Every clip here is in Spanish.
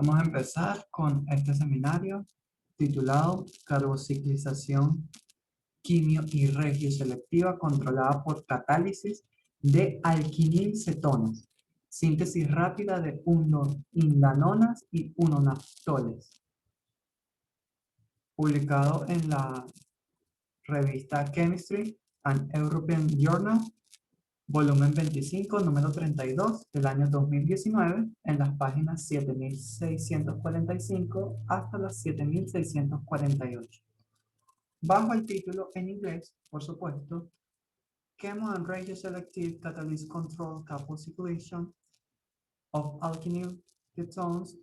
Vamos a empezar con este seminario titulado Carbociclización quimio y regioselectiva controlada por catálisis de alquinilcetonas. Síntesis rápida de 1-indanonas y 1-naftoles. Publicado en la revista Chemistry and European Journal, volumen 25, número 32, del año 2019, en las páginas 7645 hasta las 7648. Bajo el título en inglés, por supuesto, Chemo and Regioselective Catalyst Control Carboxylation of Alkynyl Ketones,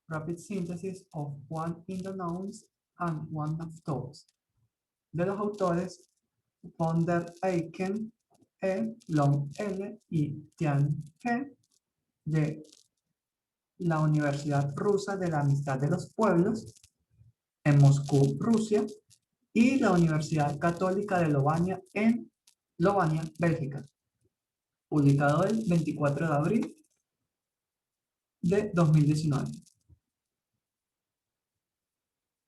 Rapid Synthesis of 1-indanones and 1-naftoles, de los autores von der Eycken, Long L y Tian He, de la Universidad Rusa de la Amistad de los Pueblos, en Moscú, Rusia, y la Universidad Católica de Lovania, en Lovania, Bélgica, publicado el 24 de abril de 2019.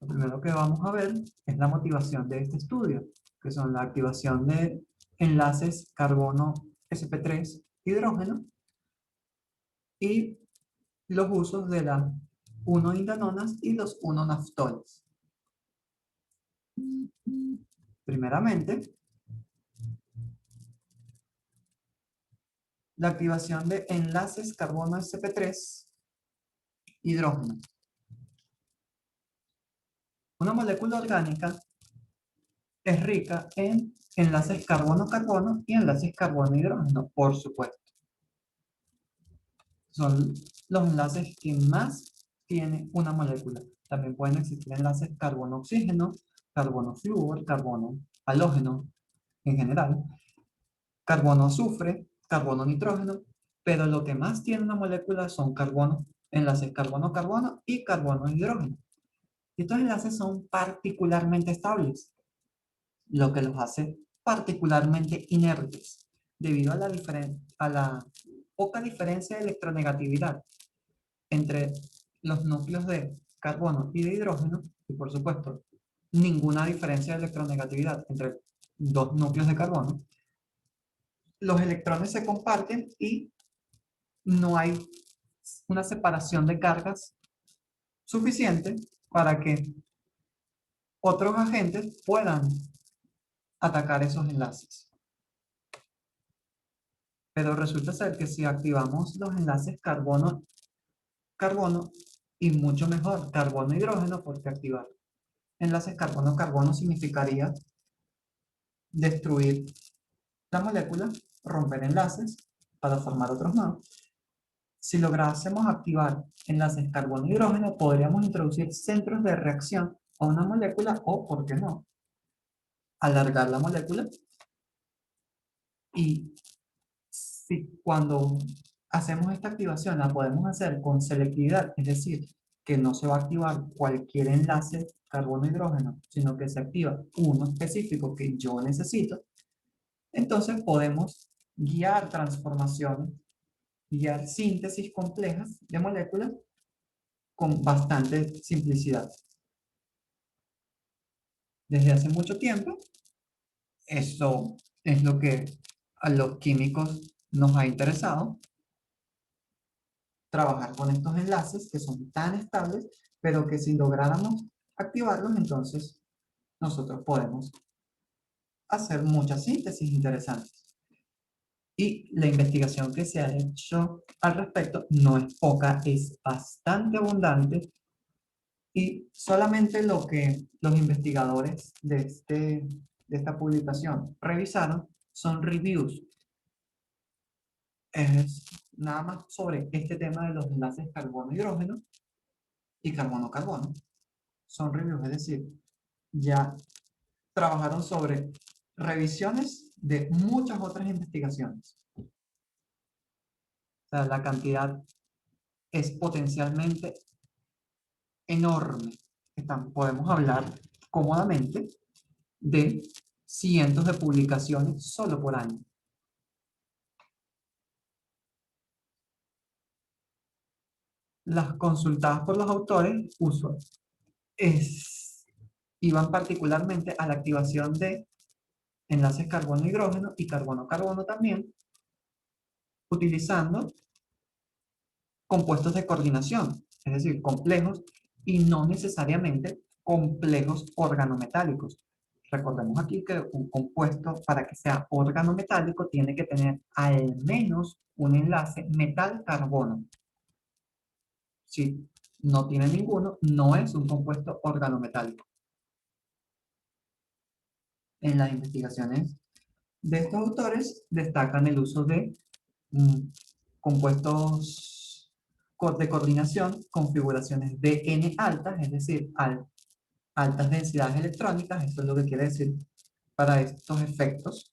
Lo primero que vamos a ver es la motivación de este estudio, que son la activación de enlaces carbono sp3 hidrógeno y los usos de las 1-indanonas y los 1-naftoles. Primeramente, la activación de enlaces carbono sp3 hidrógeno. Una molécula orgánica es rica en enlaces carbono-carbono y enlaces carbono-hidrógeno, por supuesto. Son los enlaces que más tiene una molécula. También pueden existir enlaces carbono-oxígeno, carbono-flúor, carbono-halógeno en general, carbono-azufre, carbono-nitrógeno, pero lo que más tiene una molécula son enlaces carbono-carbono y carbono-hidrógeno. Estos enlaces son particularmente estables, lo que los hace particularmente inertes, debido a la poca diferencia de electronegatividad entre los núcleos de carbono y de hidrógeno, y por supuesto, ninguna diferencia de electronegatividad entre dos núcleos de carbono. Los electrones se comparten y no hay una separación de cargas suficiente para que otros agentes puedan atacar esos enlaces. Pero resulta ser que si activamos los enlaces carbono-carbono, y mucho mejor carbono-hidrógeno, porque activar enlaces carbono-carbono significaría destruir la molécula, romper enlaces para formar otros nuevos. Si lográsemos activar enlaces carbono-hidrógeno, podríamos introducir centros de reacción a una molécula o, ¿por qué no?, alargar la molécula. Y si cuando hacemos esta activación la podemos hacer con selectividad, es decir, que no se va a activar cualquier enlace carbono-hidrógeno, sino que se activa uno específico que yo necesito, entonces podemos guiar transformaciones, guiar síntesis complejas de moléculas con bastante simplicidad. Desde hace mucho tiempo, eso es lo que a los químicos nos ha interesado, trabajar con estos enlaces que son tan estables, pero que si lográramos activarlos, entonces nosotros podemos hacer muchas síntesis interesantes. Y la investigación que se ha hecho al respecto no es poca, es bastante abundante, y solamente lo que los investigadores de esta publicación revisaron son reviews. Es nada más sobre este tema de los enlaces carbono-hidrógeno y carbono-carbono. Son reviews, es decir, ya trabajaron sobre revisiones de muchas otras investigaciones. O sea, la cantidad es potencialmente enorme. Podemos hablar cómodamente de cientos de publicaciones solo por año. O Las consultadas por los autores iban particularmente a la activación de enlaces carbono-hidrógeno y carbono-carbono también, utilizando compuestos de coordinación, es decir, complejos y no necesariamente complejos organometálicos. Recordemos aquí que un compuesto, para que sea organometálico, tiene que tener al menos un enlace metal-carbono. Si no tiene ninguno, no es un compuesto organometálico. En las investigaciones de estos autores destacan el uso de compuestos de coordinación, configuraciones de N altas, es decir, altas densidades electrónicas. Eso es lo que quiere decir para estos efectos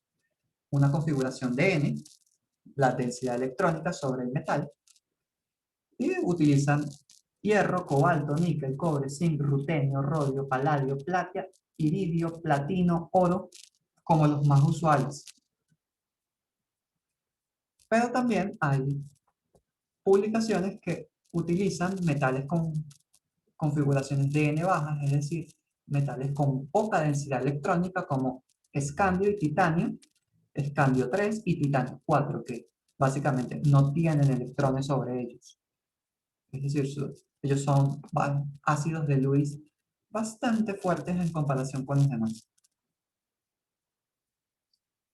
una configuración de N, la densidad electrónica sobre el metal, y utilizan hierro, cobalto, níquel, cobre, zinc, rutenio, rodio, paladio, plata, iridio, platino, oro, como los más usuales. Pero también hay publicaciones que utilizan metales con configuraciones de N bajas, es decir, metales con poca densidad electrónica como escandio y titanio, escandio 3 y titanio 4, que básicamente no tienen electrones sobre ellos. Es decir, ellos son ácidos de Lewis bastante fuertes en comparación con los demás.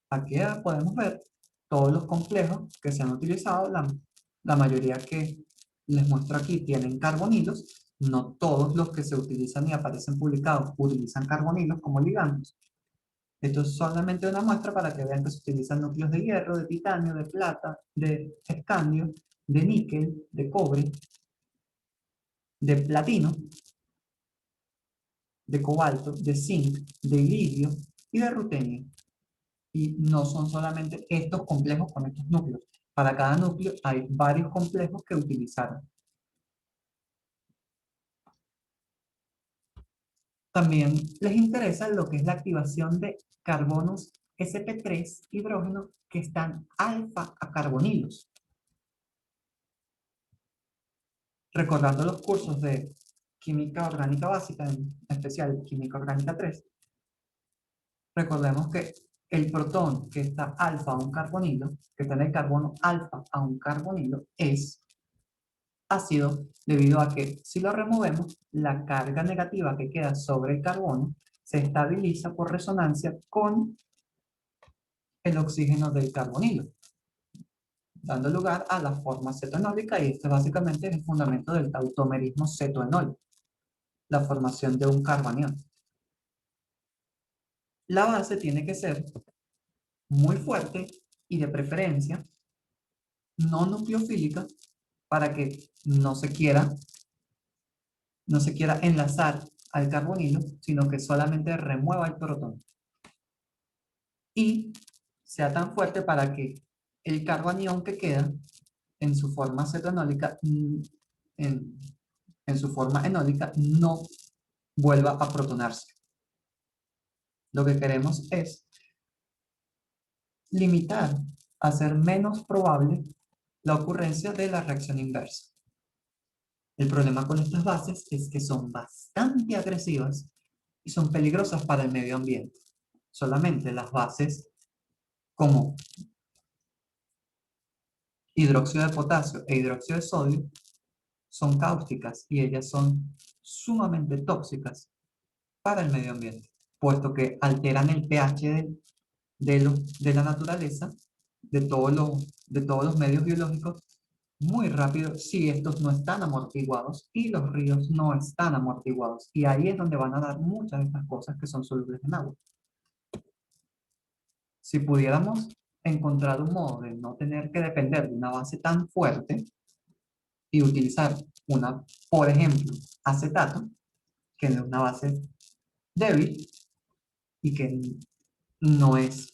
Aquí podemos ver todos los complejos que se han utilizado. La mayoría que les muestro aquí tienen carbonilos. No todos los que se utilizan y aparecen publicados utilizan carbonilos como ligandos. Esto es solamente una muestra para que vean que se utilizan núcleos de hierro, de titanio, de plata, de escandio, de níquel, de cobre, de platino, de cobalto, de zinc, de iridio y de rutenio. Y no son solamente estos complejos con estos núcleos. Para cada núcleo hay varios complejos que utilizaron. También les interesa lo que es la activación de carbonos sp3 hidrógeno que están alfa a carbonilos. Recordando los cursos de química orgánica básica, en especial química orgánica 3, recordemos que el protón que está alfa a un carbonilo, que está en el carbono alfa a un carbonilo, es ácido debido a que si lo removemos, la carga negativa que queda sobre el carbono se estabiliza por resonancia con el oxígeno del carbonilo, dando lugar a la forma cetoenólica, y este básicamente es el fundamento del tautomerismo cetoenol, la formación de un carbanión. La base tiene que ser muy fuerte y de preferencia no nucleofílica para que no se quiera enlazar al carbonilo, sino que solamente remueva el protón. Y sea tan fuerte para que el carbanión que queda en su forma cetoenólica, en su forma enólica, no vuelva a protonarse. Lo que queremos es limitar, hacer menos probable la ocurrencia de la reacción inversa. El problema con estas bases es que son bastante agresivas y son peligrosas para el medio ambiente. Solamente las bases como hidróxido de potasio e hidróxido de sodio son cáusticas y ellas son sumamente tóxicas para el medio ambiente, puesto que alteran el pH de la naturaleza, de todos los medios biológicos, muy rápido si estos no están amortiguados y los ríos no están amortiguados. Y ahí es donde van a dar muchas de estas cosas que son solubles en agua. Si pudiéramos encontrar un modo de no tener que depender de una base tan fuerte y utilizar por ejemplo, acetato, que es una base débil y que no es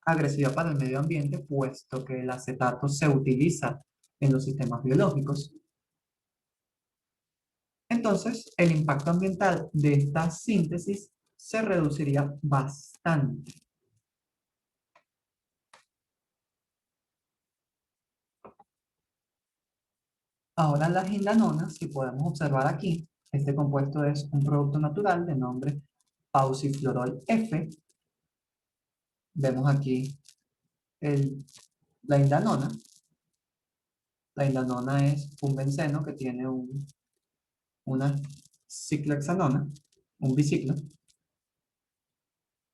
agresiva para el medio ambiente, puesto que el acetato se utiliza en los sistemas biológicos. Entonces, el impacto ambiental de esta síntesis se reduciría bastante. Ahora las indanonas, si podemos observar aquí, este compuesto es un producto natural de nombre pauciflorol F. Vemos aquí el, la indanona. La indanona es un benceno que tiene una ciclohexanona, un biciclo.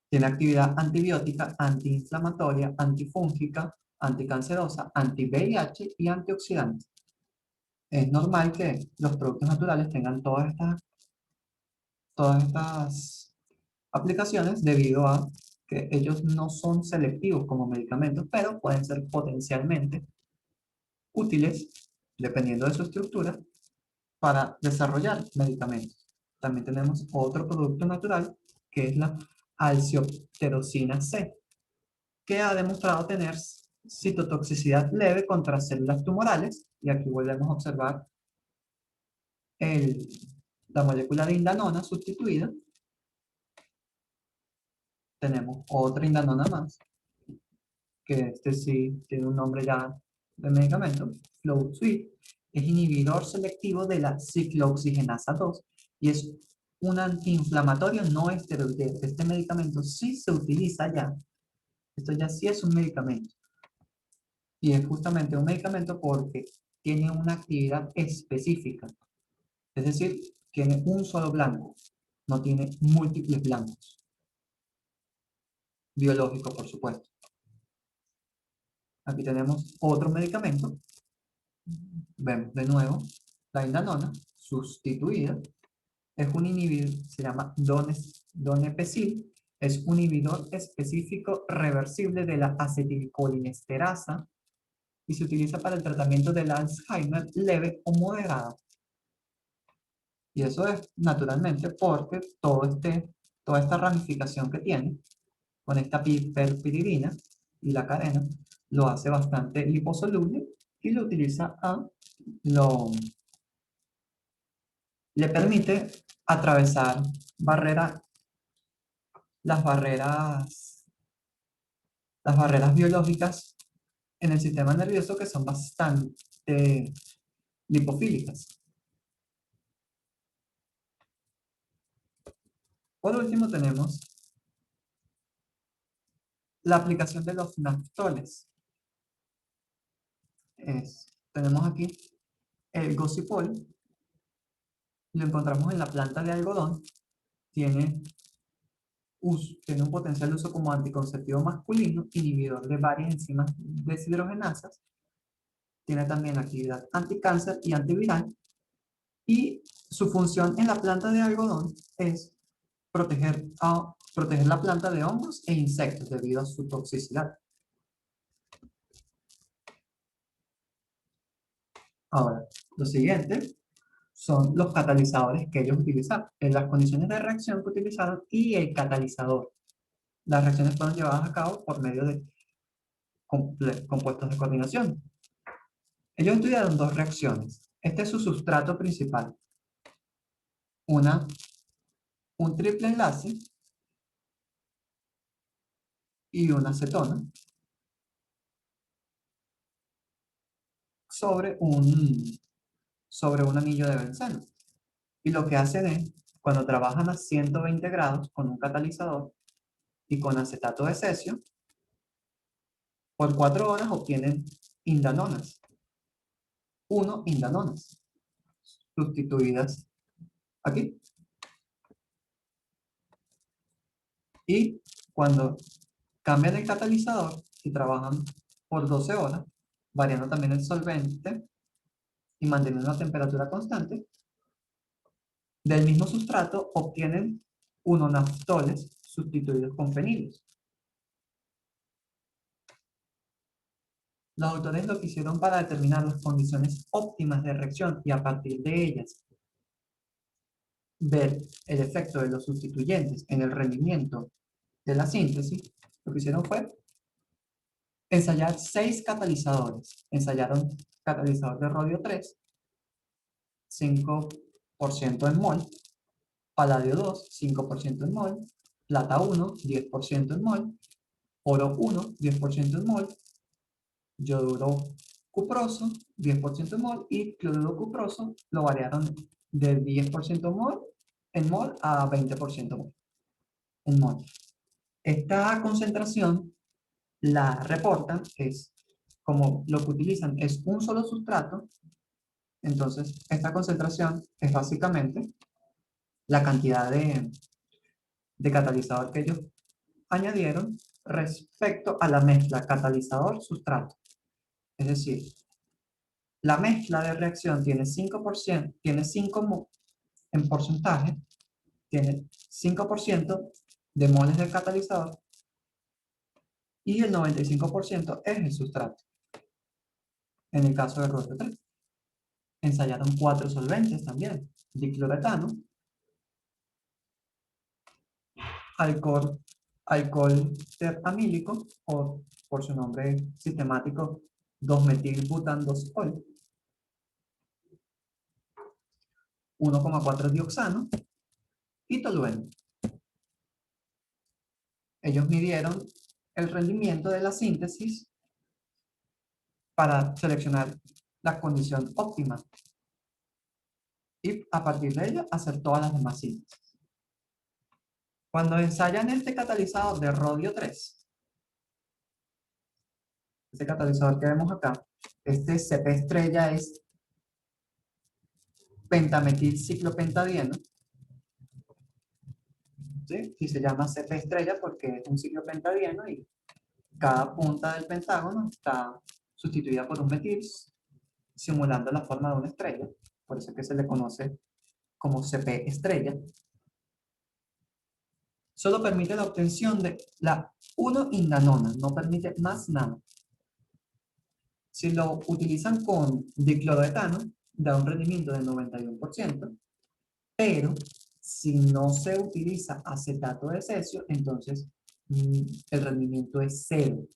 Tiene actividad antibiótica, antiinflamatoria, antifúngica, anticancerosa, anti-VIH y antioxidante. Es normal que los productos naturales tengan todas estas aplicaciones debido a que ellos no son selectivos como medicamentos, pero pueden ser potencialmente útiles, dependiendo de su estructura, para desarrollar medicamentos. También tenemos otro producto natural que es la alciopterosina C, que ha demostrado tener citotoxicidad leve contra células tumorales, y aquí volvemos a observar el, la molécula de indanona sustituida. Tenemos otra indanona más, que este sí tiene un nombre ya de medicamento, Flowsuite, es inhibidor selectivo de la ciclooxigenasa 2 y es un antiinflamatorio no esteroideo. Este medicamento sí se utiliza ya, esto ya sí es un medicamento, y es justamente un medicamento porque tiene una actividad específica, es decir, tiene un solo blanco, no tiene múltiples blancos, biológico por supuesto. Aquí tenemos otro medicamento. Vemos de nuevo la indanona sustituida. Es un inhibidor, se llama donepezil. Es un inhibidor específico reversible de la acetilcolinesterasa y se utiliza para el tratamiento del Alzheimer leve o moderado. Y eso es naturalmente porque toda esta ramificación que tiene con esta piperpiridina y la cadena lo hace bastante liposoluble y lo utiliza le permite atravesar las barreras, las barreras biológicas en el sistema nervioso que son bastante lipofílicas. Por último tenemos la aplicación de los naftoles. Tenemos aquí el gocipol, lo encontramos en la planta de algodón, tiene un potencial uso como anticonceptivo masculino, inhibidor de varias enzimas deshidrogenasas, tiene también actividad anticáncer y antiviral, y su función en la planta de algodón es proteger la planta de hongos e insectos debido a su toxicidad. Ahora, lo siguiente son los catalizadores que ellos utilizaron, en las condiciones de reacción que utilizaron y el catalizador. Las reacciones fueron llevadas a cabo por medio de compuestos de coordinación. Ellos estudiaron dos reacciones. Este es su sustrato principal. Un triple enlace y una acetona sobre un anillo de benceno. Y lo que hacen es, cuando trabajan a 120 grados con un catalizador y con acetato de cesio, por 4 horas obtienen indanonas. Indanonas sustituidas aquí. Y cuando cambian el catalizador y trabajan por 12 horas, variando también el solvente y manteniendo una temperatura constante, del mismo sustrato obtienen naftoles sustituidos con fenilos. Los autores lo que hicieron para determinar las condiciones óptimas de reacción y a partir de ellas ver el efecto de los sustituyentes en el rendimiento de la síntesis, lo que hicieron fue ensayar 6 catalizadores. Ensayaron catalizador de rodio 3, 5% en mol, paladio 2, 5% en mol, plata 1, 10% en mol, oro 1, 10% en mol, yoduro cuproso, 10% mol, y cloruro cuproso lo variaron de 10% mol en mol a 20% mol en mol. Esta concentración la reportan, es como lo que utilizan es un solo sustrato, entonces esta concentración es básicamente la cantidad de catalizador que ellos añadieron respecto a la mezcla catalizador-sustrato. Es decir, la mezcla de reacción tiene 5%, tiene 5 en porcentaje, tiene 5% de moles del catalizador y el 95% es el sustrato. En el caso de Rodio 3, ensayaron 4 solventes también: dicloretano, alcohol, alcohol teramílico, o por su nombre sistemático 2-metilbutandosol, 1,4 dioxano y tolueno. Ellos midieron el rendimiento de la síntesis para seleccionar la condición óptima y a partir de ello hacer todas las demás síntesis. Cuando ensayan este catalizador de rodio 3, este catalizador que vemos acá, este CP estrella es pentametilciclopentadieno, ¿sí? Y se llama CP estrella porque es un ciclopentadieno y cada punta del pentágono está sustituida por un metil, simulando la forma de una estrella. Por eso es que se le conoce como CP estrella. Solo permite la obtención de la 1-indanona, no permite más nada. Si lo utilizan con dicloroetano, da un rendimiento del 91%, pero si no se utiliza acetato de cesio, entonces el rendimiento es cero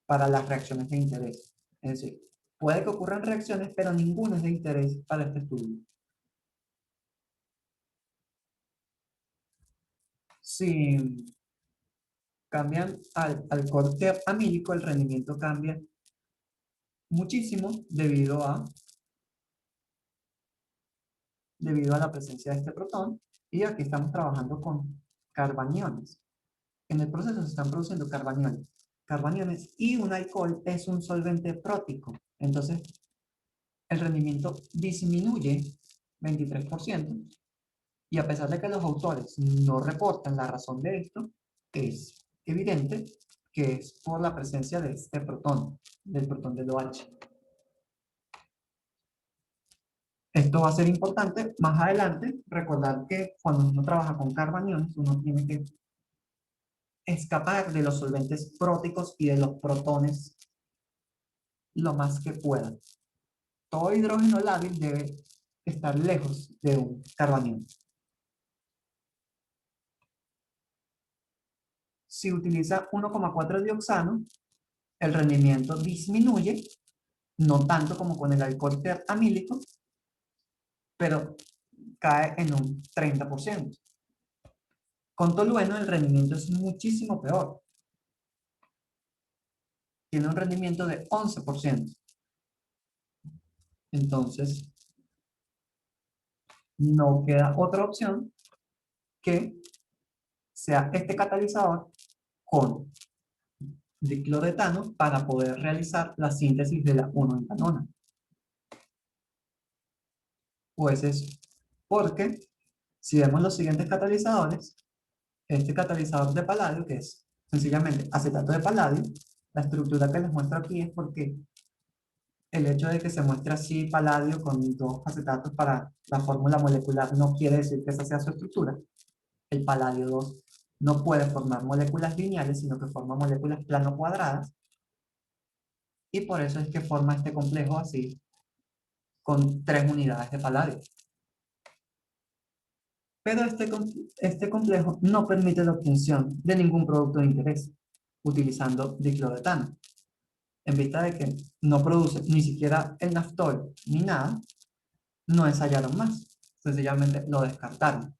para las reacciones de interés. Es decir, puede que ocurran reacciones, pero ninguna es de interés para este estudio. Si cambian al alcohol amílico, el rendimiento cambia muchísimo debido a la presencia de este protón, y aquí estamos trabajando con carbaniones. En el proceso se están produciendo carbaniones y un alcohol es un solvente prótico, entonces el rendimiento disminuye 23%, y a pesar de que los autores no reportan la razón de esto, es evidente que es por la presencia de este protón, del protón del OH. Esto va a ser importante más adelante, recordar que cuando uno trabaja con carbaniones, uno tiene que escapar de los solventes próticos y de los protones lo más que pueda. Todo hidrógeno lábil debe estar lejos de un carbanión. Si utiliza 1,4 dioxano, el rendimiento disminuye, no tanto como con el alcohol amílico, pero cae en un 30%. Con tolueno el rendimiento es muchísimo peor. Tiene un rendimiento de 11%. Entonces, no queda otra opción que sea este catalizador con dicloretano para poder realizar la síntesis de la 1-indanona. Pues es porque, si vemos los siguientes catalizadores, este catalizador de paladio, que es sencillamente acetato de paladio, la estructura que les muestro aquí es porque el hecho de que se muestre así paladio con 2 acetatos para la fórmula molecular no quiere decir que esa sea su estructura. El paladio 2 no puede formar moléculas lineales, sino que forma moléculas plano cuadradas, y por eso es que forma este complejo así, con 3 unidades de paladio. Pero este complejo no permite la obtención de ningún producto de interés utilizando dicloretano. En vista de que no produce ni siquiera el naftol ni nada, no ensayaron más. Sencillamente lo descartaron.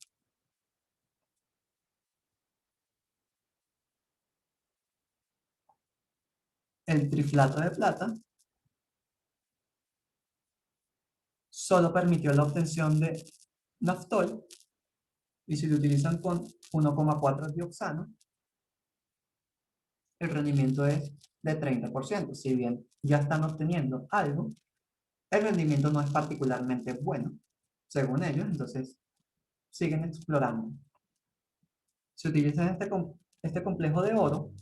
El triflato de plata solo permitió la obtención de naftol, y si lo utilizan con 1,4 dioxano, el rendimiento es de 30%. Si bien ya están obteniendo algo, el rendimiento no es particularmente bueno, según ellos, entonces siguen explorando. Si utilizan este complejo de oro,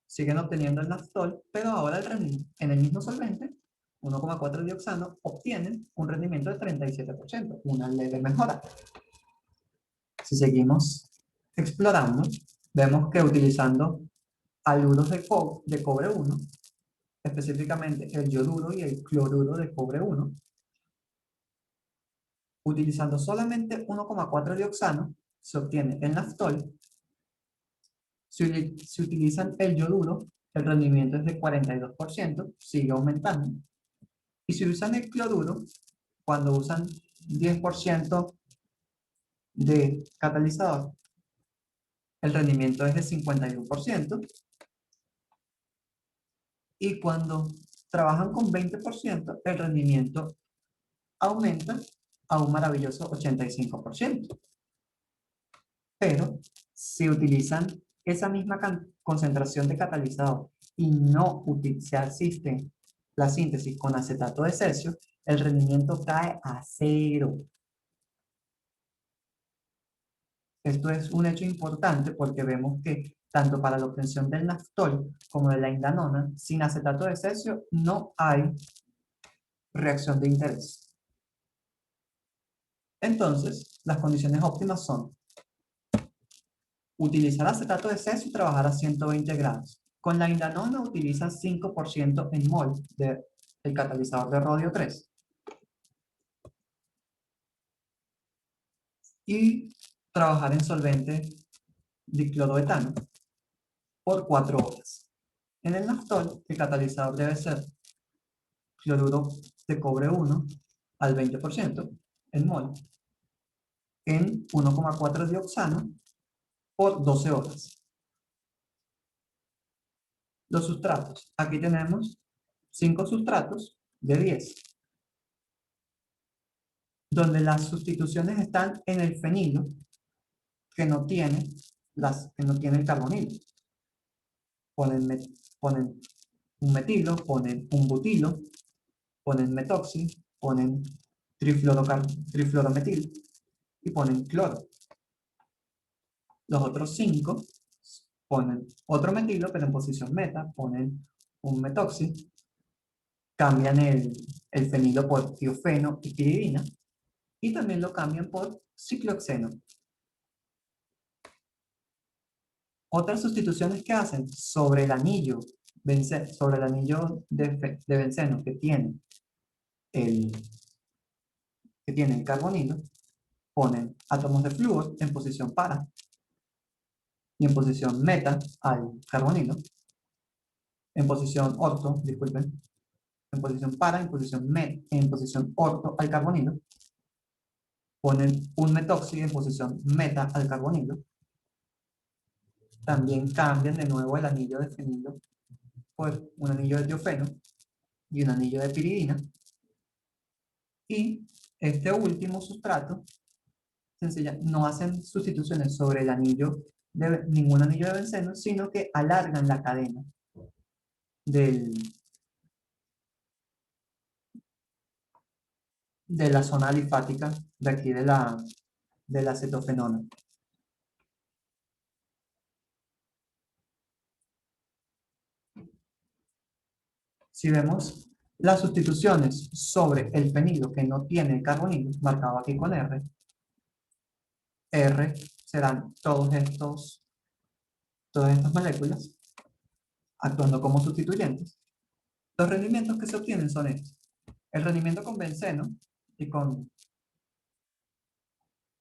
siguen obteniendo el naftol, pero ahora en el mismo solvente, 1,4 dioxano, obtienen un rendimiento de 37%, una leve mejora. Si seguimos explorando, vemos que utilizando haluros de cobre 1, específicamente el yoduro y el cloruro de cobre 1, utilizando solamente 1,4 dioxano, se obtiene el naftol. Si utilizan el yoduro, el rendimiento es de 42%, sigue aumentando. Y si usan el cloruro, cuando usan 10% de catalizador, el rendimiento es de 51%. Y cuando trabajan con 20%, el rendimiento aumenta a un maravilloso 85%. Pero si utilizan esa misma concentración de catalizador y no se asiste la síntesis con acetato de cesio, el rendimiento cae a 0. Esto es un hecho importante porque vemos que tanto para la obtención del naftol como de la indanona, sin acetato de cesio no hay reacción de interés. Entonces, las condiciones óptimas son utilizar acetato de cesio y trabajar a 120 grados. Con la indanona utiliza 5% en mol del catalizador de rodio 3. Y trabajar en solvente dicloroetano por 4 horas. En el naftol, el catalizador debe ser cloruro de cobre 1 al 20% en mol en 1,4 dioxano por 12 horas. Los sustratos. Aquí tenemos 5 sustratos de 10, donde las sustituciones están en el fenilo, que no tiene el carbonilo. Ponen un metilo, ponen un butilo, ponen metoxi, ponen trifluorometil y ponen cloro. Los otros 5 ponen otro metilo, pero en posición meta, ponen un metoxi, cambian el fenilo por tiofeno y piridina, y también lo cambian por cicloxeno. Otras sustituciones que hacen sobre el anillo, sobre el anillo de benceno el, que tiene el carbonilo, ponen átomos de flúor en posición para y en posición meta al carbonilo, en posición orto, disculpen, en posición para, en posición orto al carbonilo, ponen un metoxi en posición meta al carbonilo, también cambian de nuevo el anillo de fenilo por un anillo de tiofeno y un anillo de piridina, y este último sustrato no hacen sustituciones sobre el anillo ningún anillo de benceno, sino que alargan la cadena de la zona alifática de aquí de la acetofenona. Si vemos las sustituciones sobre el fenilo que no tiene el carbonilo, marcado aquí con R serán todas estas moléculas actuando como sustituyentes. Los rendimientos que se obtienen son estos. El rendimiento con benceno y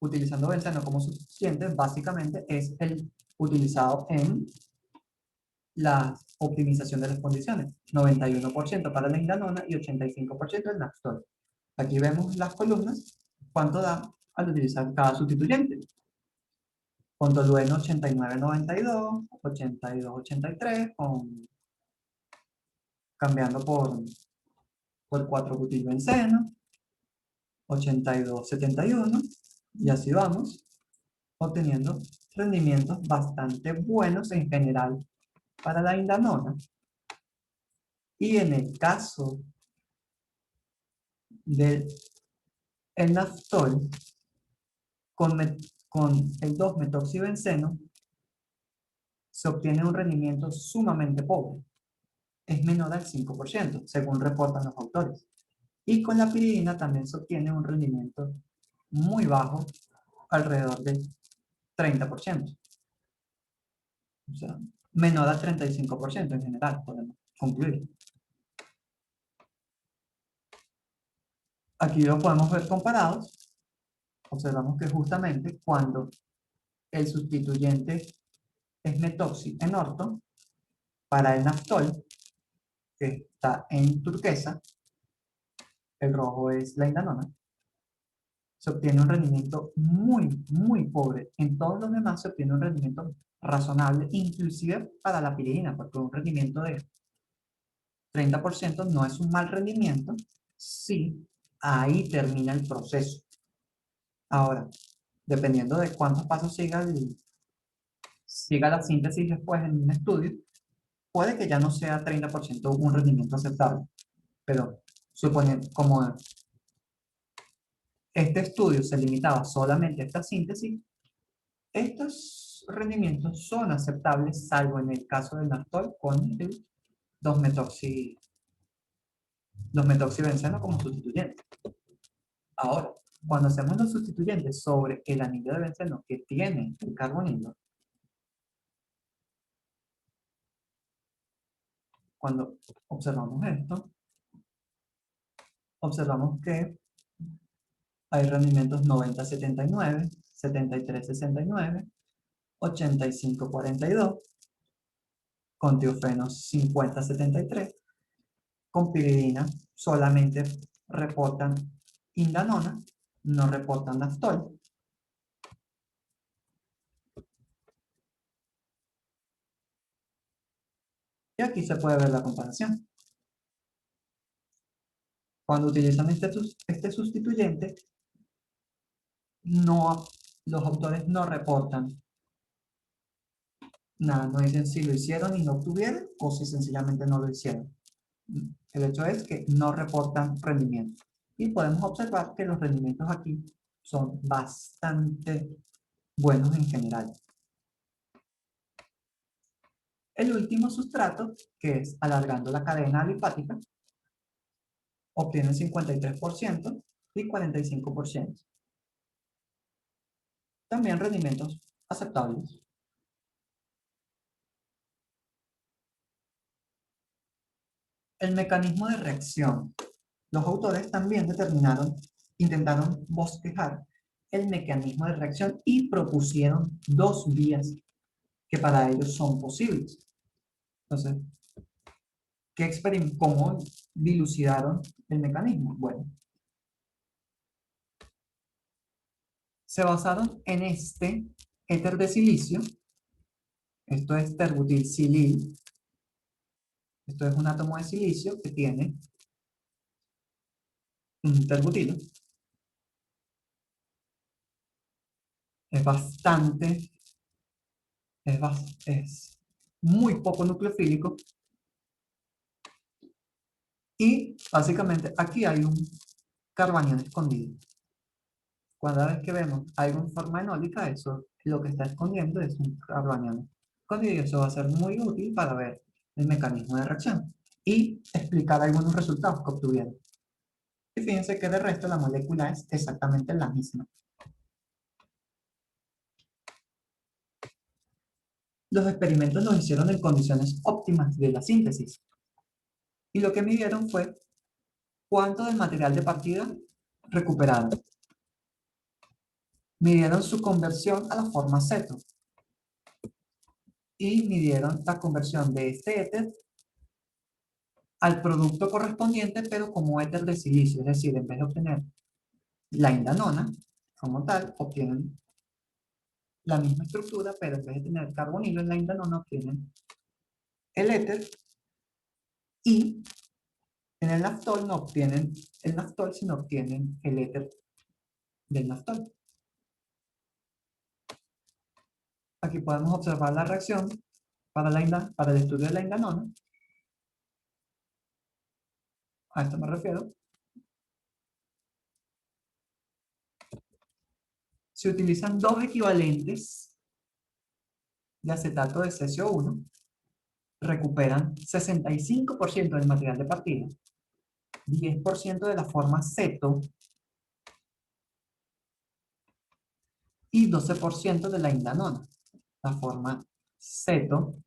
utilizando benceno como sustituyente, básicamente es el utilizado en la optimización de las condiciones. 91% para la indanona y 85% el naftol. Aquí vemos las columnas, cuánto da al utilizar cada sustituyente. Con tolueno 89,92, 82,83, cambiando por por 4-butilbenceno, 82,71, y así vamos, obteniendo rendimientos bastante buenos en general para la indanona. Y en el caso del naftol, con el 2-metoxibenceno, se obtiene un rendimiento sumamente pobre. Es menor al 5%, según reportan los autores. Y con la piridina también se obtiene un rendimiento muy bajo, alrededor del 30%. O sea, menor al 35% en general, podemos concluir. Aquí lo podemos ver comparados. Observamos que justamente cuando el sustituyente es metoxi en orto, para el naftol, que está en turquesa, el rojo es la indanona, se obtiene un rendimiento muy, muy pobre. En todos los demás se obtiene un rendimiento razonable, inclusive para la piridina, porque un rendimiento de 30% no es un mal rendimiento si ahí termina el proceso. Ahora, dependiendo de cuántos pasos siga la síntesis después en un estudio, puede que ya no sea 30% un rendimiento aceptable. Pero suponiendo, como este estudio se limitaba solamente a esta síntesis, estos rendimientos son aceptables, salvo en el caso del naftol con el 2-metoxibenceno como sustituyente. Ahora, cuando hacemos los sustituyentes sobre el anillo de benceno que tiene el carbonilo, cuando observamos esto, observamos que hay rendimientos 90-79, 73-69, 85-42, con tiofenos 50-73, con piridina solamente reportan indanona, no reportan naftol. Y aquí se puede ver la comparación. Cuando utilizan este sustituyente, no, los autores no reportan nada, no dicen si lo hicieron y no obtuvieron o si sencillamente no lo hicieron. El hecho es que no reportan rendimiento. Y podemos observar que los rendimientos aquí son bastante buenos en general. El último sustrato, que es alargando la cadena alifática, obtiene 53% y 45%. También rendimientos aceptables. El mecanismo de reacción. Los autores también intentaron bosquejar el mecanismo de reacción y propusieron dos vías que para ellos son posibles. Entonces, ¿cómo dilucidaron el mecanismo? Bueno, se basaron en este éter de silicio. Esto es terbutilsilil. Esto es un átomo de silicio que tiene un terbutilo. Es bastante, es muy poco nucleofílico. Y básicamente aquí hay un carbanión escondido. Cada vez que vemos algo en forma enólica, eso lo que está escondiendo es un carbanión escondido, y eso va a ser muy útil para ver el mecanismo de reacción y explicar algunos resultados que obtuvieron. Y fíjense que de resto la molécula es exactamente la misma. Los experimentos los hicieron en condiciones óptimas de la síntesis. Y lo que midieron fue cuánto del material de partida recuperaron. Midieron su conversión a la forma ceto. Y midieron la conversión de este éter al producto correspondiente, pero como éter de silicio. Es decir, en vez de obtener la indanona como tal, obtienen la misma estructura, pero en vez de tener carbonilo en la indanona, obtienen el éter y En el naftol no obtienen el naftol, sino obtienen el éter del naftol. Aquí podemos observar la reacción para el estudio de la indanona. A esto me refiero. Se utilizan dos equivalentes de acetato de cesio 1, recuperan 65% del material de partida, 10% de la forma ceto y 12% de la indanona, la forma ceto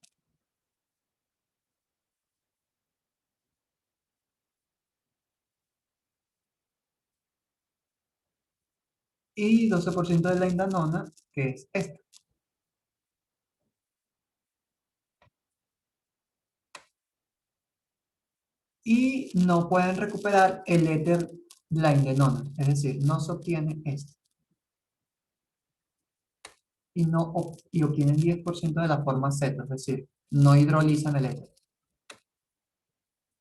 y 12% de la indanona, que es esta. Y no pueden recuperar el éter de la indenona, es decir, no se obtiene esto. Y obtienen 10% de la forma ceto, es decir, no hidrolizan el éter.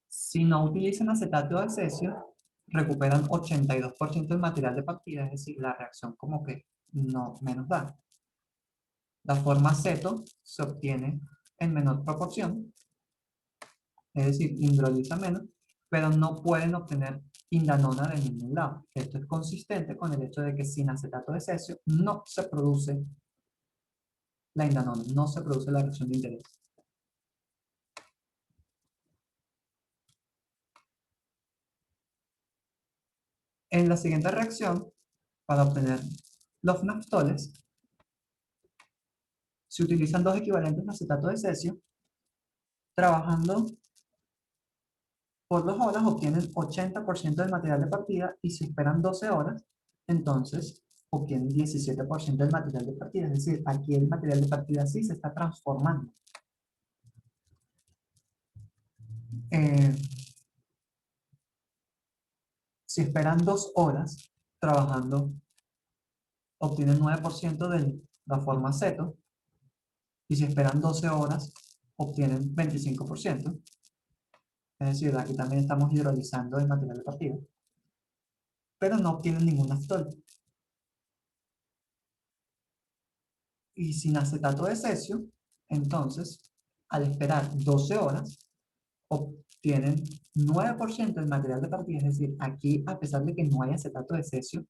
Si no utilizan acetato de cesio, recuperan 82% del material de partida, es decir, la reacción como que no menos da. La forma ceto se obtiene en menor proporción, es decir, hidroliza menos, pero no pueden obtener indanona de ningún lado. Esto es consistente con el hecho de que sin acetato de cesio no se produce la indanona, no se produce la reacción de interés. En la siguiente reacción, para obtener los naftoles, se utilizan dos equivalentes de acetato de cesio. Trabajando por 2 horas obtienen 80% del material de partida y si esperan 12 horas, entonces obtienen 17% del material de partida. Es decir, aquí el material de partida sí se está transformando. Eh, si esperan 2 horas trabajando, obtienen 9% de la forma ceto y si esperan 12 horas, obtienen 25%. Es decir, aquí también estamos hidrolizando el material de partida, pero no obtienen ningún naftol. Y sin acetato de cesio, entonces, al esperar 12 horas, obtienen 9% del material de partida, es decir, aquí, a pesar de que no hay acetato de cesio,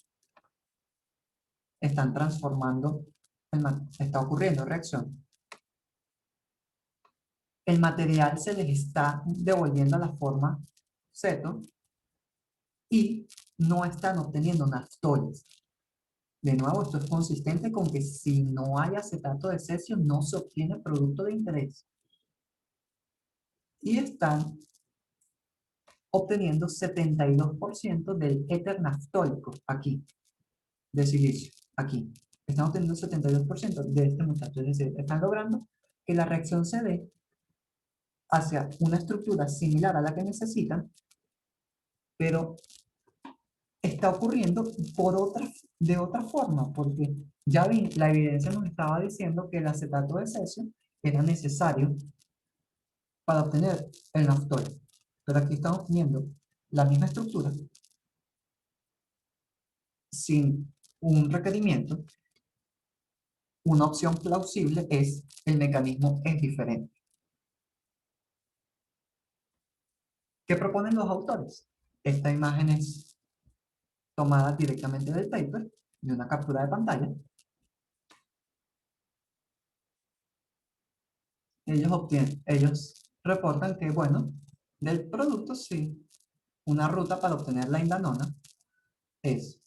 están transformando, está ocurriendo reacción. El material se les está devolviendo a la forma ceto y no están obteniendo naftoles. De nuevo, esto es consistente con que si no hay acetato de cesio, no se obtiene producto de interés. Y están obteniendo 72% del éter naftólico aquí, de silicio, aquí. Están obteniendo 72% de este muchacho, es decir, están logrando que la reacción se dé hacia una estructura similar a la que necesitan, pero está ocurriendo de otra forma, porque ya vi, la evidencia nos estaba diciendo que el acetato de cesio era necesario para obtener el naftol, pero aquí estamos teniendo la misma estructura sin un requerimiento. Una opción plausible es el mecanismo es diferente. ¿Qué proponen los autores? Esta imagen es tomada directamente del paper, de una captura de pantalla. Ellos reportan que, bueno, del producto sí, una ruta para obtener la indanona es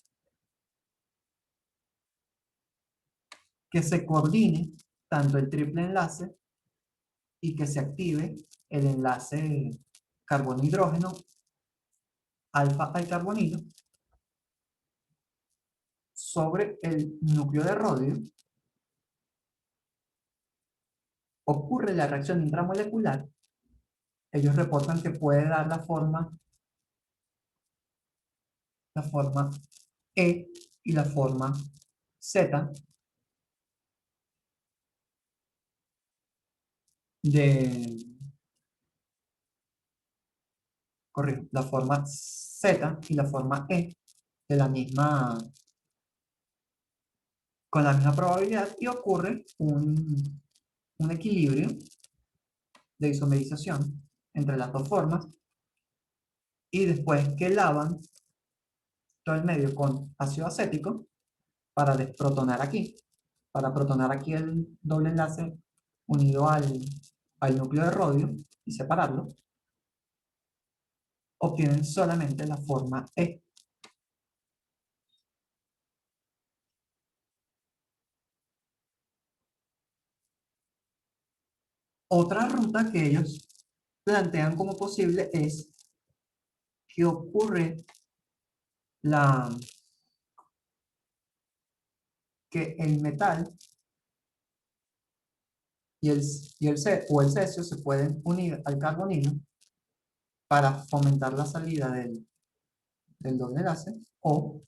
que se coordine tanto el triple enlace y que se active el enlace carbono-hidrógeno alfa al carbonilo sobre el núcleo de rodio. Ocurre la reacción intramolecular. Ellos reportan que puede dar la forma E y la forma Z de, corrijo, la forma Z y la forma E de la misma, con la misma probabilidad y ocurre un equilibrio de isomerización entre las dos formas y después que lavan todo el medio con ácido acético para desprotonar aquí, para protonar aquí el doble enlace unido al núcleo de rodio y separarlo, obtienen solamente la forma E. Otra ruta que ellos plantean como posible es que ocurre la, que el metal o el cesio se pueden unir al carbonilo para fomentar la salida del doble enlace, o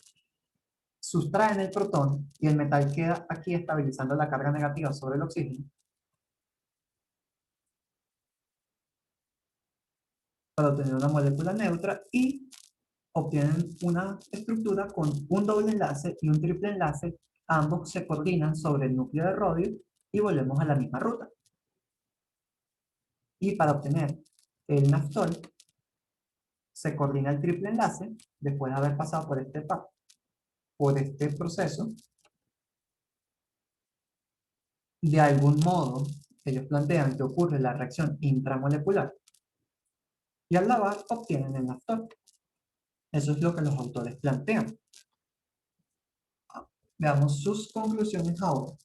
sustraen el protón y el metal queda aquí estabilizando la carga negativa sobre el oxígeno para obtener una molécula neutra y obtienen una estructura con un doble enlace y un triple enlace. Ambos se coordinan sobre el núcleo de rodio y volvemos a la misma ruta. Y para obtener el naftol se coordina el triple enlace después de haber pasado por este proceso. De algún modo, ellos plantean que ocurre la reacción intramolecular y al lavar obtienen el naftol. Eso es lo que los autores plantean. Veamos sus conclusiones ahora.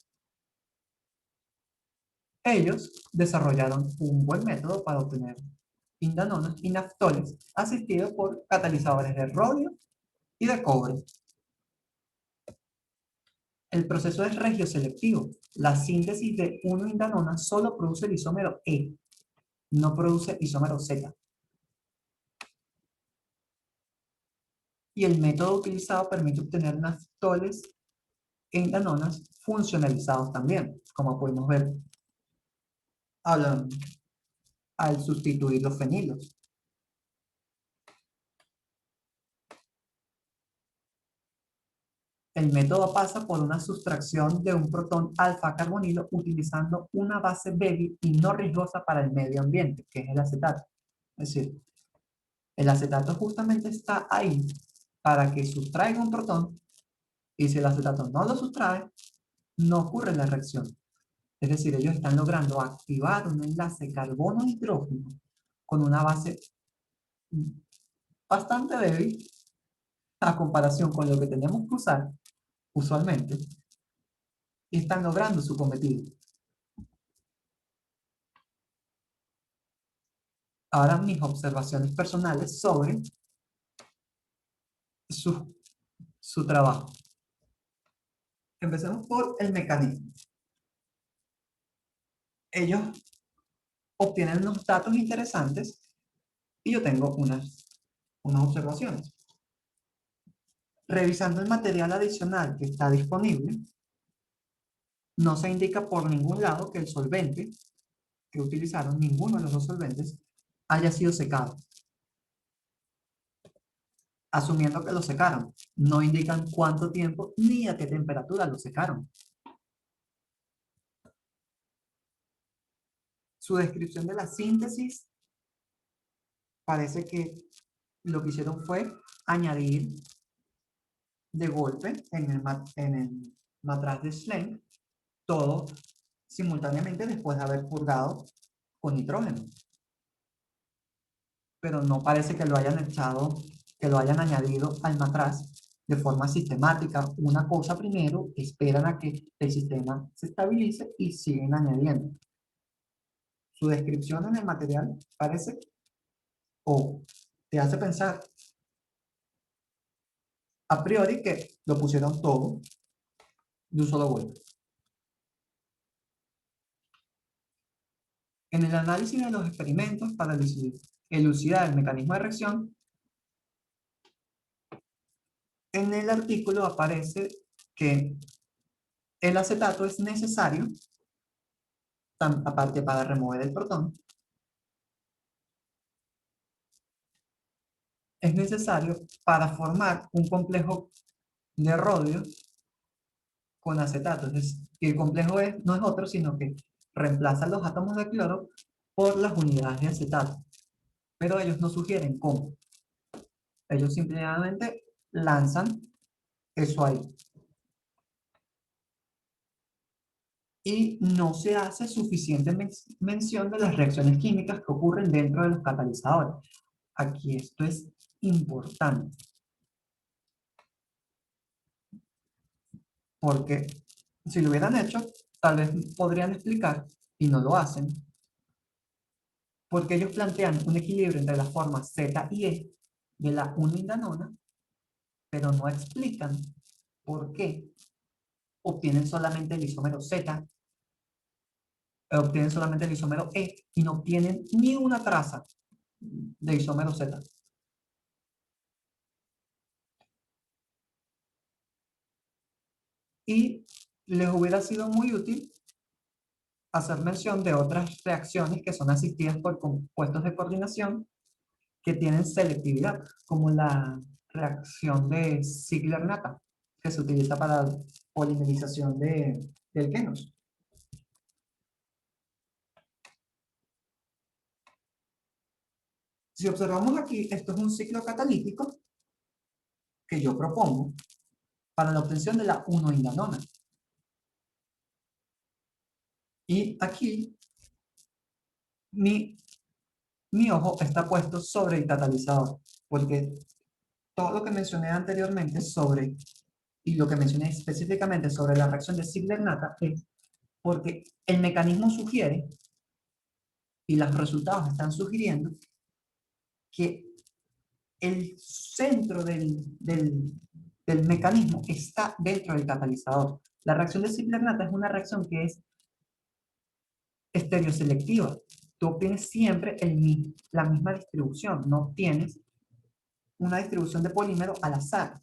Ellos desarrollaron un buen método para obtener indanonas y naftoles asistidos por catalizadores de rodio y de cobre. El proceso es regioselectivo. La síntesis de una indanona solo produce el isómero E, no produce isómero Z. Y el método utilizado permite obtener naftoles e indanonas funcionalizados también, como podemos ver al sustituir los fenilos. El método pasa por una sustracción de un protón alfa carbonilo utilizando una base débil y no riesgosa para el medio ambiente, que es el acetato. Es decir, el acetato justamente está ahí para que sustraiga un protón y si el acetato no lo sustrae, no ocurre la reacción. Es decir, ellos están logrando activar un enlace carbono-hidrógeno con una base bastante débil a comparación con lo que tenemos que usar usualmente y están logrando su cometido. Ahora mis observaciones personales sobre su, su trabajo. Empecemos por el mecanismo. Ellos obtienen unos datos interesantes y yo tengo unas observaciones. Revisando el material adicional que está disponible, no se indica por ningún lado que el solvente que utilizaron, ninguno de los dos solventes, haya sido secado. Asumiendo que lo secaron, no indican cuánto tiempo ni a qué temperatura lo secaron. Su descripción de la síntesis parece que lo que hicieron fue añadir de golpe en el matraz de Schlenk todo simultáneamente después de haber purgado con nitrógeno. Pero no parece que lo hayan echado, que lo hayan añadido al matraz de forma sistemática. Una cosa primero, esperan a que el sistema se estabilice y siguen añadiendo. Su descripción en el material parece o te hace pensar a priori que lo pusieron todo de un solo golpe. En el análisis de los experimentos para elucidar el mecanismo de reacción, en el artículo aparece que el acetato es necesario, aparte para remover el protón, es necesario para formar un complejo de rodio con acetato. El complejo no es otro, sino que reemplaza los átomos de cloro por las unidades de acetato. Pero ellos no sugieren cómo. Ellos simplemente lanzan eso ahí. Y no se hace suficiente mención de las reacciones químicas que ocurren dentro de los catalizadores. Aquí esto es importante. Porque si lo hubieran hecho, tal vez podrían explicar, y no lo hacen, porque ellos plantean un equilibrio entre las formas Z y E de la unoindanona, pero no explican por qué obtienen solamente el isómero Z, obtienen solamente el isómero E, y no obtienen ni una traza de isómero Z. Y les hubiera sido muy útil hacer mención de otras reacciones que son asistidas por compuestos de coordinación que tienen selectividad, como la reacción de Ziegler-Natta, que se utiliza para polimerización de alquenos. Si observamos aquí, esto es un ciclo catalítico que yo propongo para la obtención de la 1-indanona. Y aquí mi ojo está puesto sobre el catalizador, porque todo lo que mencioné anteriormente sobre, y lo que mencioné específicamente sobre la reacción de Ziegler-Natta es porque el mecanismo sugiere, y los resultados están sugiriendo, que el centro del mecanismo está dentro del catalizador. La reacción de Ziegler-Natta es una reacción que es estereoselectiva. Tú obtienes siempre la misma distribución, no obtienes una distribución de polímero al azar.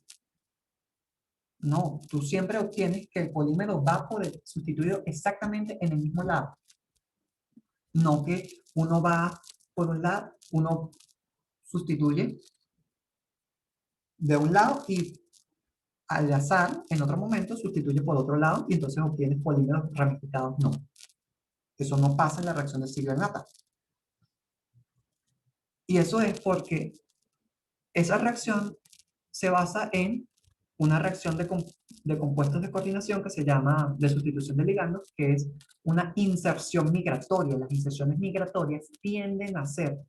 No, tú siempre obtienes que el polímero va a poder sustituido exactamente en el mismo lado. No que uno va por un lado, uno sustituye de un lado y al azar, en otro momento, sustituye por otro lado y entonces obtienes polímeros ramificados. No, eso no pasa en la reacción de Ziegler-Natta. Y eso es porque esa reacción se basa en una reacción de compuestos de coordinación que se llama de sustitución de ligandos, que es una inserción migratoria. Las inserciones migratorias tienden a ser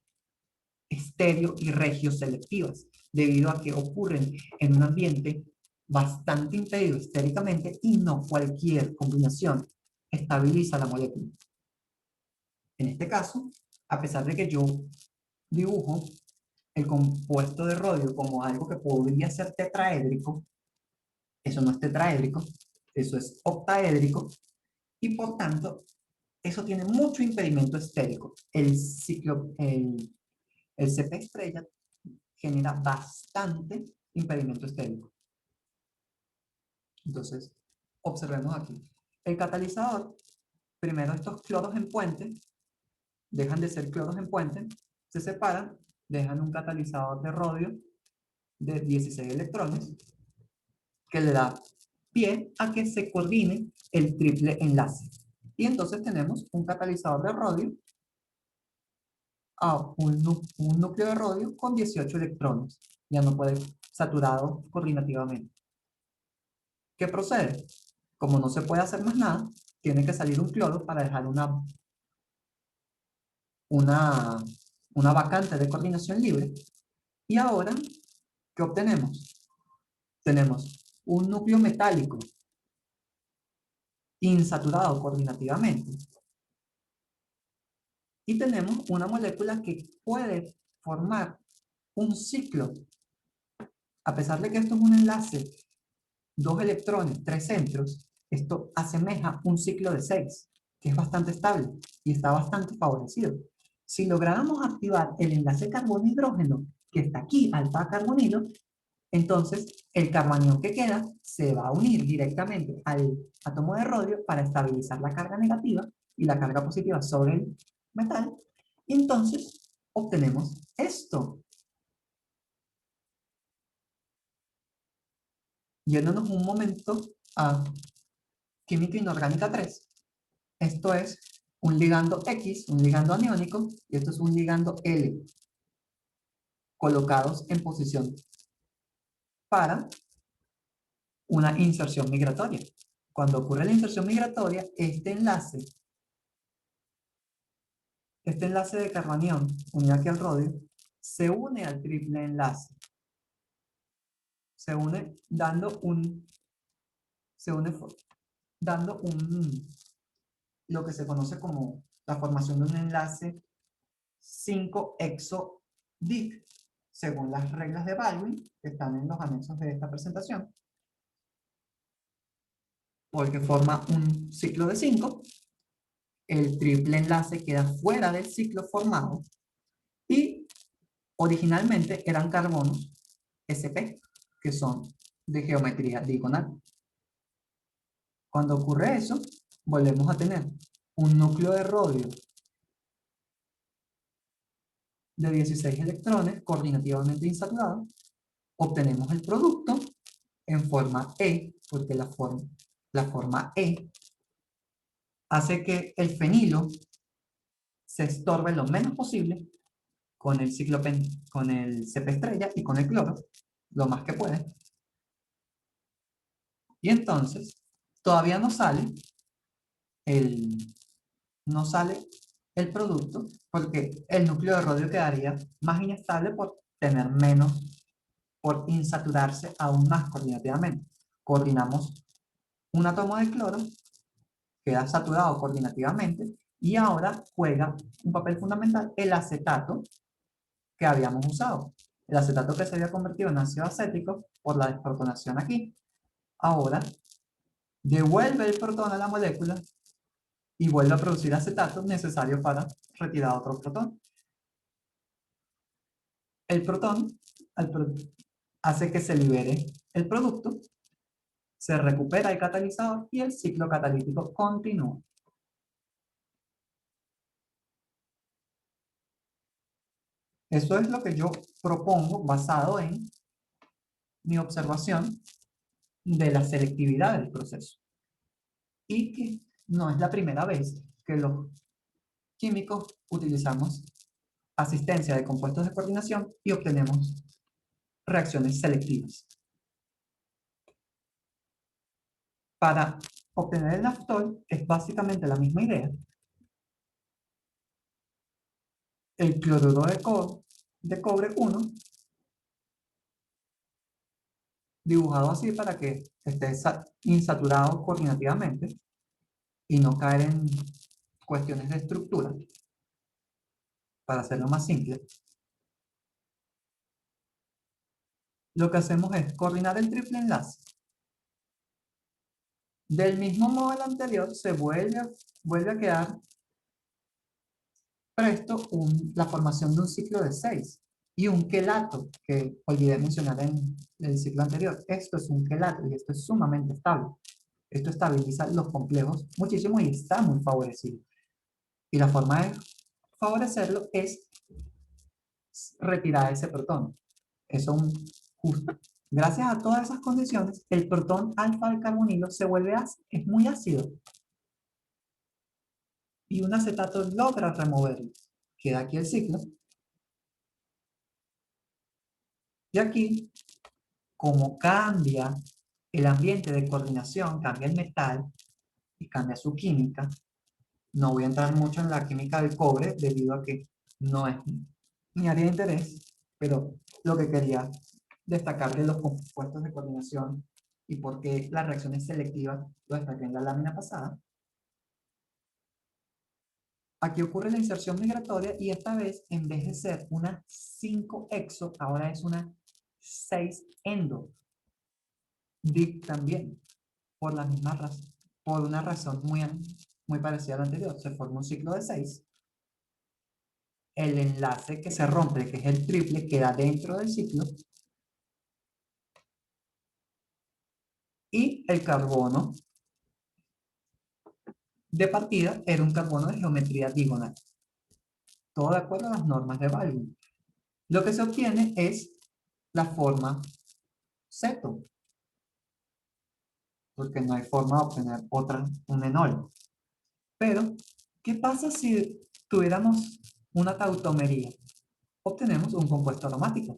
estéreo y regioselectivas, debido a que ocurren en un ambiente bastante impedido estéricamente y no cualquier combinación estabiliza la molécula. En este caso, a pesar de que yo dibujo el compuesto de rodio como algo que podría ser tetraédrico, eso no es tetraédrico, eso es octaédrico, y por tanto, eso tiene mucho impedimento estérico. El CP estrella genera bastante impedimento estérico. Entonces, observemos aquí. El catalizador, primero estos cloros en puente, dejan de ser cloros en puente, se separan, dejan un catalizador de rodio de 16 electrones, que le da pie a que se coordine el triple enlace. Y entonces tenemos un catalizador de rodio a un núcleo de rodio con 18 electrones. Ya no puede saturado coordinativamente. ¿Qué procede? Como no se puede hacer más nada, tiene que salir un cloro para dejar una vacante de coordinación libre. Y ahora, ¿qué obtenemos? Tenemos un núcleo metálico insaturado coordinativamente. Y tenemos una molécula que puede formar un ciclo. A pesar de que esto es un enlace, 2 electrones, 3 centros, esto asemeja un ciclo de 6, que es bastante estable y está bastante favorecido. Si lográramos activar el enlace carbono-hidrógeno, que está aquí, alfa-carbonilo, entonces el carbanión que queda se va a unir directamente al átomo de rodio para estabilizar la carga negativa y la carga positiva sobre el metal. Y entonces obtenemos esto. Yéndonos un momento a química inorgánica 3. Esto es un ligando X, un ligando aniónico, y esto es un ligando L, colocados en posición para una inserción migratoria. Cuando ocurre la inserción migratoria, este enlace de carbanión unido aquí al rodio se une al triple enlace. Se une dando lo que se conoce como la formación de un enlace 5-exo-dic, según las reglas de Baldwin, que están en los anexos de esta presentación, porque forma un ciclo de 5, el triple enlace queda fuera del ciclo formado, y originalmente eran carbonos sp, que son de geometría diagonal. Cuando ocurre eso, volvemos a tener un núcleo de rodio de 16 electrones coordinativamente insaturado, obtenemos el producto en forma E, porque la forma E hace que el fenilo se estorbe lo menos posible con el con el CP estrella y con el cloro, lo más que puede. Y entonces, todavía no sale el producto, porque el núcleo de rodio quedaría más inestable por insaturarse aún más coordinativamente. Coordinamos un átomo de cloro, queda saturado coordinativamente, y ahora juega un papel fundamental el acetato que habíamos usado. El acetato que se había convertido en ácido acético por la desprotonación aquí. Ahora devuelve el protón a la molécula y vuelve a producir acetato necesario para retirar otro protón. El protón hace que se libere el producto, se recupera el catalizador y el ciclo catalítico continúa. Eso es lo que yo propongo basado en mi observación de la selectividad del proceso. Y que no es la primera vez que los químicos utilizamos asistencia de compuestos de coordinación y obtenemos reacciones selectivas. Para obtener el naftol es básicamente la misma idea. El cloruro de cobre 1, dibujado así para que esté insaturado coordinativamente y no caer en cuestiones de estructura, para hacerlo más simple. Lo que hacemos es coordinar el triple enlace. Del mismo modo del anterior, se vuelve a quedar presto la formación de un ciclo de 6 y un quelato, que olvidé mencionar en el ciclo anterior. Esto es un quelato y esto es sumamente estable. Esto estabiliza los complejos muchísimo y está muy favorecido. Y la forma de favorecerlo es retirar ese protón. Eso justo. Gracias a todas esas condiciones, el protón alfa del carbonilo se vuelve es muy ácido. Y un acetato logra removerlo. Queda aquí el ciclo. Y aquí, como cambia el ambiente de coordinación, cambia el metal y cambia su química. No voy a entrar mucho en la química del cobre debido a que no es mi área de interés, pero lo que quería destacar de los compuestos de coordinación y por qué las reacciones selectivas lo destaqué en la lámina pasada. Aquí ocurre la inserción migratoria y esta vez, en vez de ser una 5-exo, ahora es una 6-endo. DIC también, por la misma razón, por una razón muy parecida a la anterior. Se forma un ciclo de 6. El enlace que se rompe, que es el triple, queda dentro del ciclo. Y el carbono de partida era un carbono de geometría diagonal. Todo de acuerdo a las normas de Baldwin. Lo que se obtiene es la forma ceto. porque no hay forma de obtener un enol. Pero, ¿qué pasa si tuviéramos una tautomería? Obtenemos un compuesto aromático.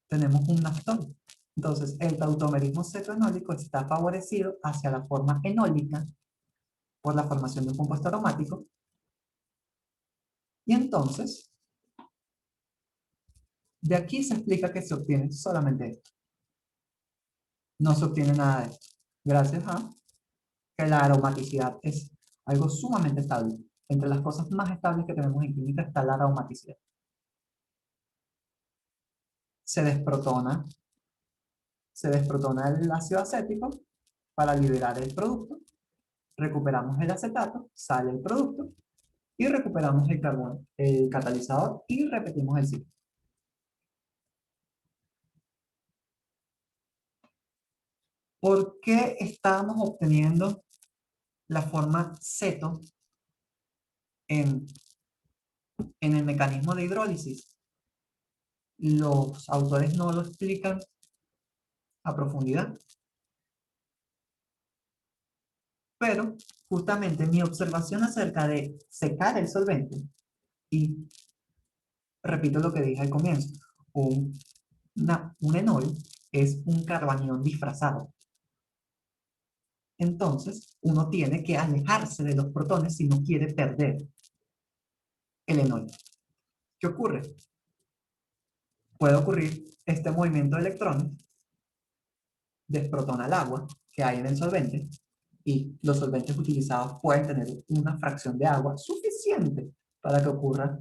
Tenemos un naftol. Entonces, el tautomerismo cetoenólico está favorecido hacia la forma enólica por la formación de un compuesto aromático. Y entonces, de aquí se explica que se obtiene solamente esto. No se obtiene nada de esto. Gracias a que la aromaticidad es algo sumamente estable. Entre las cosas más estables que tenemos en química está la aromaticidad. Se desprotona el ácido acético para liberar el producto, recuperamos el acetato, sale el producto y recuperamos el carbono, el catalizador y repetimos el ciclo. ¿Por qué estábamos obteniendo la forma ceto en el mecanismo de hidrólisis? Los autores no lo explican a profundidad, pero justamente mi observación acerca de secar el solvente, y repito lo que dije al comienzo, un enol es un carbanión disfrazado. Entonces, uno tiene que alejarse de los protones si no quiere perder el enol. ¿Qué ocurre? Puede ocurrir este movimiento de electrones, desprotona el agua que hay en el solvente, y los solventes utilizados pueden tener una fracción de agua suficiente para que ocurra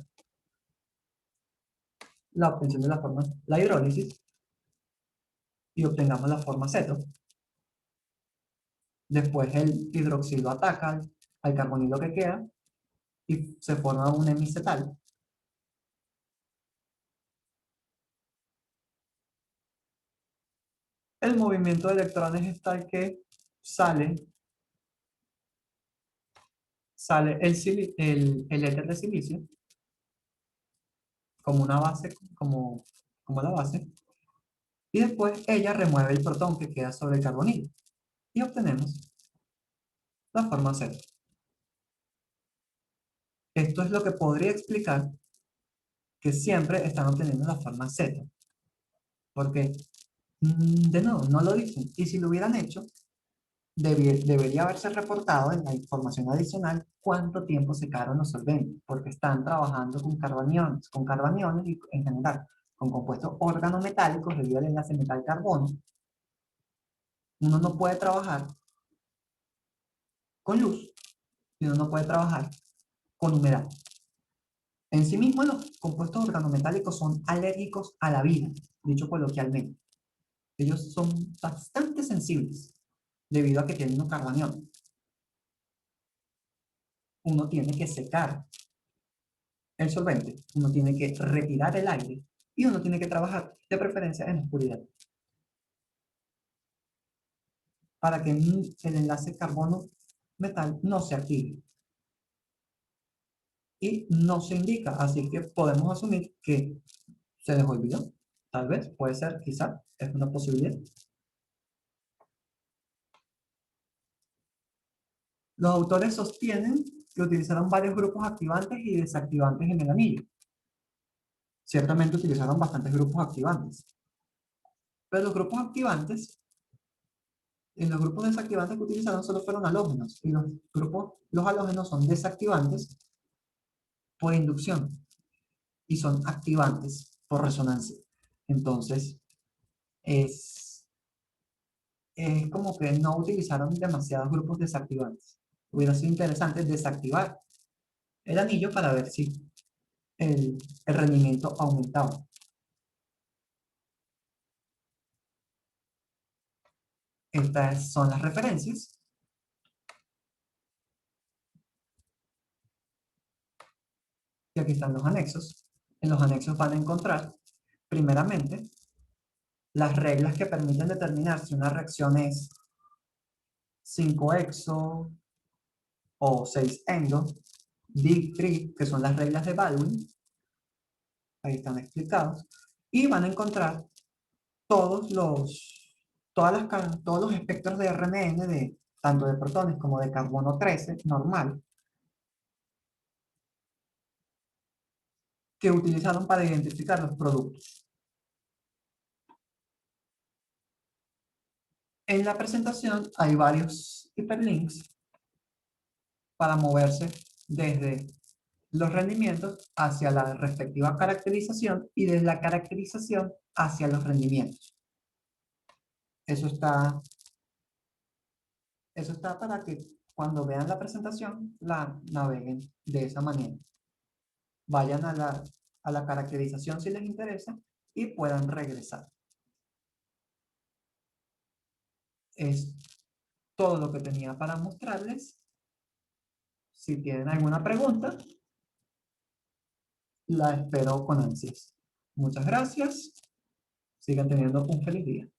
la obtención de la hidrólisis, y obtengamos la forma ceto. Después el hidroxilo ataca al carbonilo que queda y se forma un hemicetal. El movimiento de electrones es tal que sale el éter de silicio como una base, como la base, y después ella remueve el protón que queda sobre el carbonilo y obtenemos la forma cero. Esto es lo que podría explicar que siempre están obteniendo la forma Z, porque de nuevo no lo dicen, y si lo hubieran hecho debería haberse reportado en la información adicional cuánto tiempo secaron los solventes, porque están trabajando con carbaniones y en general con compuestos organometálicos debido al enlace metal-carbono. Uno no puede trabajar con luz y uno no puede trabajar con humedad. En sí mismo los compuestos organometálicos son alérgicos a la vida, dicho coloquialmente. Ellos son bastante sensibles debido a que tienen un carbanión. Uno tiene que secar el solvente, uno tiene que retirar el aire y uno tiene que trabajar de preferencia en la oscuridad para que el enlace carbono-metal no se active y no se indica, así que podemos asumir que se les olvidó, tal vez, puede ser, quizá, es una posibilidad. Los autores sostienen que utilizaron varios grupos activantes y desactivantes en el anillo. Ciertamente utilizaron bastantes grupos activantes, pero los grupos activantes, en los grupos desactivantes que utilizaron solo fueron halógenos, y los halógenos son desactivantes por inducción y son activantes por resonancia. Entonces, es, es como que no utilizaron demasiados grupos desactivantes. Hubiera sido interesante desactivar el anillo para ver si el rendimiento aumentaba. Estas son las referencias. Y aquí están los anexos. En los anexos van a encontrar, primeramente, las reglas que permiten determinar si una reacción es 5-exo o 6-endo, dig, trig, que son las reglas de Baldwin. Ahí están explicados. Y van a encontrar todos todos los espectros de RNN, tanto de protones como de carbono 13, normal, que utilizaron para identificar los productos. En la presentación hay varios hiperlinks para moverse desde los rendimientos hacia la respectiva caracterización y desde la caracterización hacia los rendimientos. Eso está para que cuando vean la presentación la naveguen de esa manera. Vayan a la caracterización si les interesa y puedan regresar. Es todo lo que tenía para mostrarles. Si tienen alguna pregunta, la espero con ansias. Muchas gracias. Sigan teniendo un feliz día.